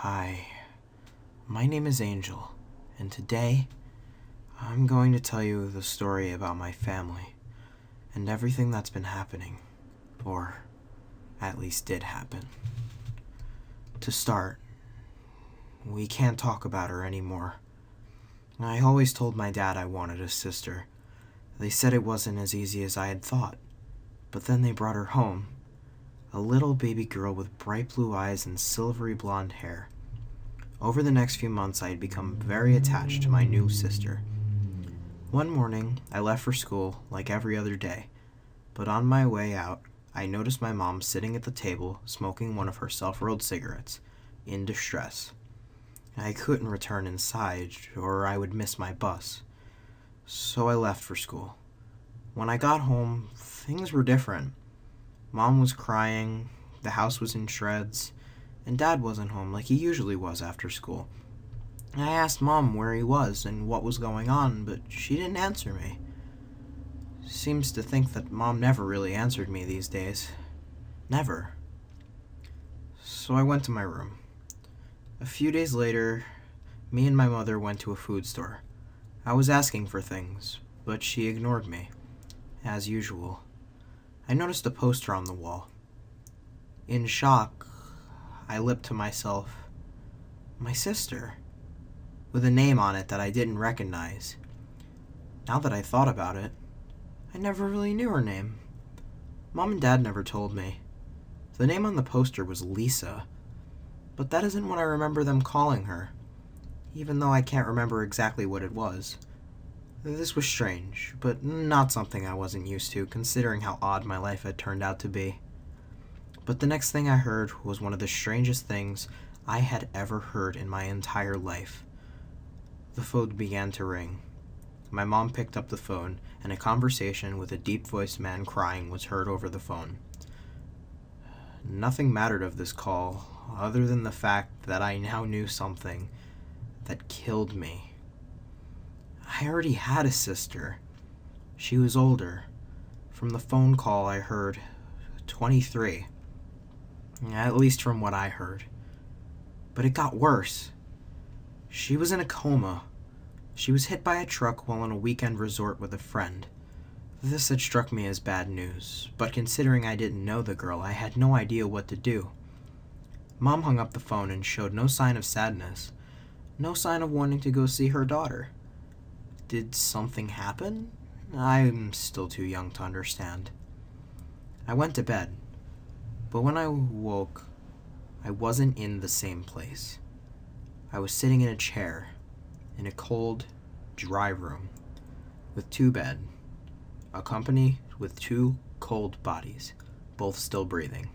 Hi, my name is Angel, and today I'm going to tell you the story about my family and everything that's been happening, or at least did happen. To start, we can't talk about her anymore. I always told my dad I wanted a sister. They said it wasn't as easy as I had thought, but then they brought her home. A little baby girl with bright blue eyes and silvery blonde hair. Over the next few months, I had become very attached to my new sister. One morning, I left for school like every other day, but on my way out, I noticed my mom sitting at the table smoking one of her self-rolled cigarettes, in distress. I couldn't return inside, or I would miss my bus, so I left for school. When I got home, things were different. Mom was crying, the house was in shreds, and Dad wasn't home like he usually was after school. I asked Mom where he was and what was going on, but she didn't answer me. Seems to think that Mom never really answered me these days. Never. So I went to my room. A few days later, me and my mother went to a food store. I was asking for things, but she ignored me, as usual. I noticed a poster on the wall. In shock, I lipped to myself, my sister, with a name on it that I didn't recognize. Now that I thought about it, I never really knew her name. Mom and Dad never told me. The name on the poster was Lisa, but that isn't what I remember them calling her, even though I can't remember exactly what it was. This was strange, but not something I wasn't used to, considering how odd my life had turned out to be. But the next thing I heard was one of the strangest things I had ever heard in my entire life. The phone began to ring. My mom picked up the phone, and a conversation with a deep-voiced man crying was heard over the phone. Nothing mattered of this call, other than the fact that I now knew something that killed me. I already had a sister. She was older. From the phone call I heard, 23. At least from what I heard. But it got worse. She was in a coma. She was hit by a truck while on a weekend resort with a friend. This had struck me as bad news, but considering I didn't know the girl, I had no idea what to do. Mom hung up the phone and showed no sign of sadness, no sign of wanting to go see her daughter. Did something happen? I'm still too young to understand. I went to bed, but when I woke, I wasn't in the same place. I was sitting in a chair, in a cold, dry room, with two beds, accompanied with two cold bodies, both still breathing.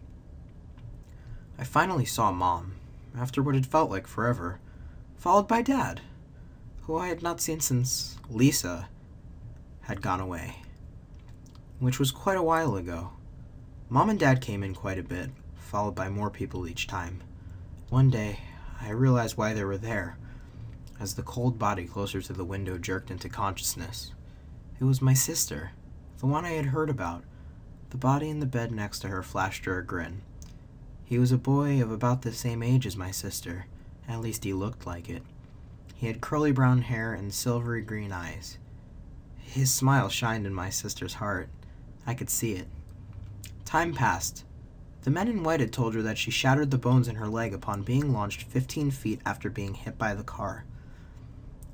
I finally saw Mom, after what had felt like forever, followed by Dad, who I had not seen since Lisa had gone away, which was quite a while ago. Mom and Dad came in quite a bit, followed by more people each time. One day, I realized why they were there, as the cold body closer to the window jerked into consciousness. It was my sister, the one I had heard about. The body in the bed next to her flashed her a grin. He was a boy of about the same age as my sister, at least he looked like it. He had curly brown hair and silvery green eyes. His smile shined in my sister's heart. I could see it. Time passed. The men in white had told her that she shattered the bones in her leg upon being launched 15 feet after being hit by the car.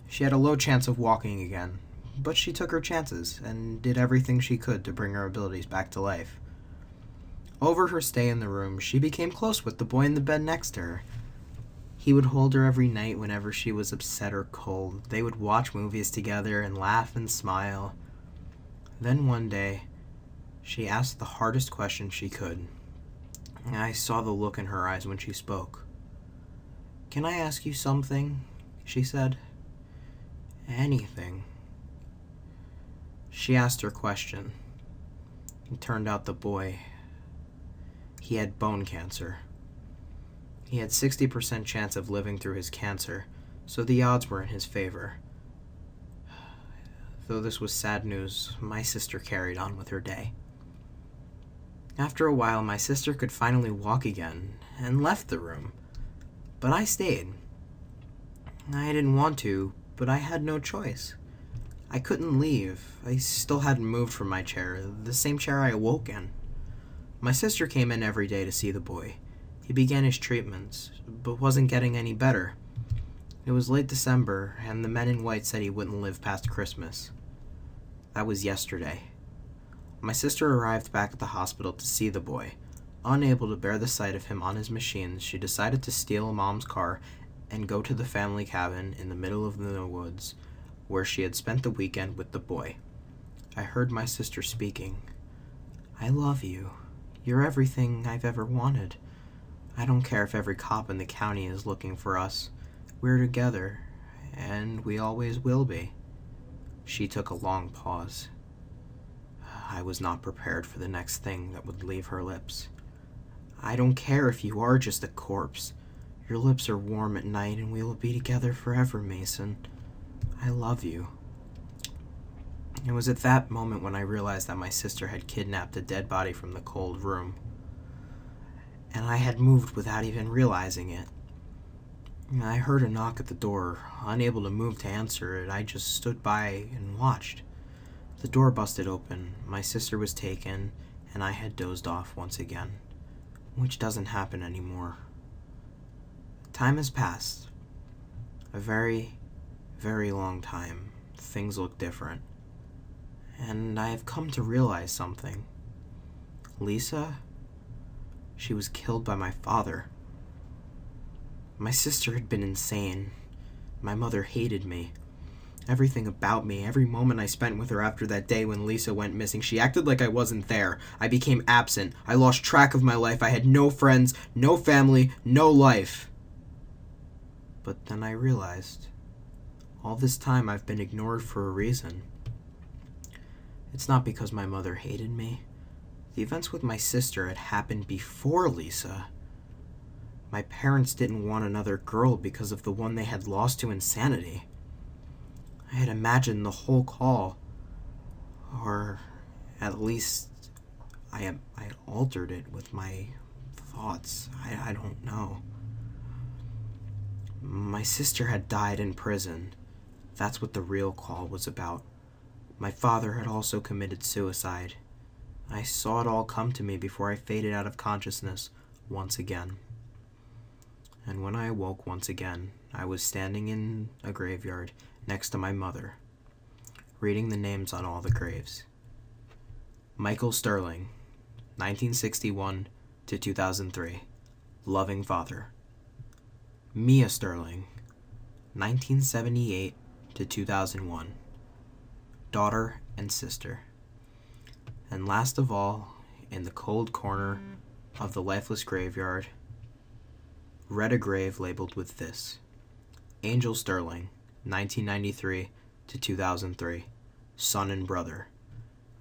She had a low chance of walking again, but she took her chances and did everything she could to bring her abilities back to life. Over her stay in the room, she became close with the boy in the bed next to her. He would hold her every night whenever she was upset or cold. They would watch movies together and laugh and smile. Then one day, she asked the hardest question she could. I saw the look in her eyes when she spoke. "Can I ask you something?" she said. "Anything." She asked her question. It turned out the boy, he had bone cancer. He had 60% chance of living through his cancer, so the odds were in his favor. Though this was sad news, my sister carried on with her day. After a while, my sister could finally walk again, and left the room. But I stayed. I didn't want to, but I had no choice. I couldn't leave. I still hadn't moved from my chair, the same chair I awoke in. My sister came in every day to see the boy. He began his treatments, but wasn't getting any better. It was late December, and the men in white said he wouldn't live past Christmas. That was yesterday. My sister arrived back at the hospital to see the boy. Unable to bear the sight of him on his machines, she decided to steal Mom's car and go to the family cabin in the middle of the woods where she had spent the weekend with the boy. I heard my sister speaking. "I love you. You're everything I've ever wanted. I don't care if every cop in the county is looking for us. We're together, and we always will be." She took a long pause. I was not prepared for the next thing that would leave her lips. "I don't care if you are just a corpse. Your lips are warm at night, and we will be together forever, Mason. I love you." It was at that moment when I realized that my sister had kidnapped a dead body from the cold room, and I had moved without even realizing it. I heard a knock at the door. Unable to move to answer it, I just stood by and watched. The door busted open, my sister was taken, and I had dozed off once again, which doesn't happen anymore. Time has passed. A very, very long time. Things look different. And I have come to realize something. Lisa, she was killed by my father. My sister had been insane. My mother hated me. Everything about me, every moment I spent with her after that day when Lisa went missing, she acted like I wasn't there. I became absent. I lost track of my life. I had no friends, no family, no life. But then I realized, all this time I've been ignored for a reason. It's not because my mother hated me. The events with my sister had happened before Lisa. My parents didn't want another girl because of the one they had lost to insanity. I had imagined the whole call, or at least I altered it with my thoughts. I don't know. My sister had died in prison. That's what the real call was about. My father had also committed suicide. I saw it all come to me before I faded out of consciousness once again. And when I awoke once again, I was standing in a graveyard next to my mother, reading the names on all the graves. Michael Sterling, 1961 to 2003, loving father. Mia Sterling, 1978 to 2001, daughter and sister. And last of all, in the cold corner of the lifeless graveyard, read a grave labeled with this: Angel Sterling, 1993 to 2003, son and brother.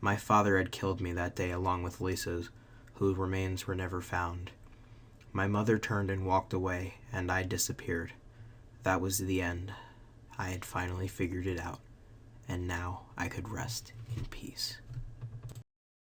My father had killed me that day along with Lisa's, whose remains were never found. My mother turned and walked away, and I disappeared. That was the end. I had finally figured it out, and now I could rest in peace.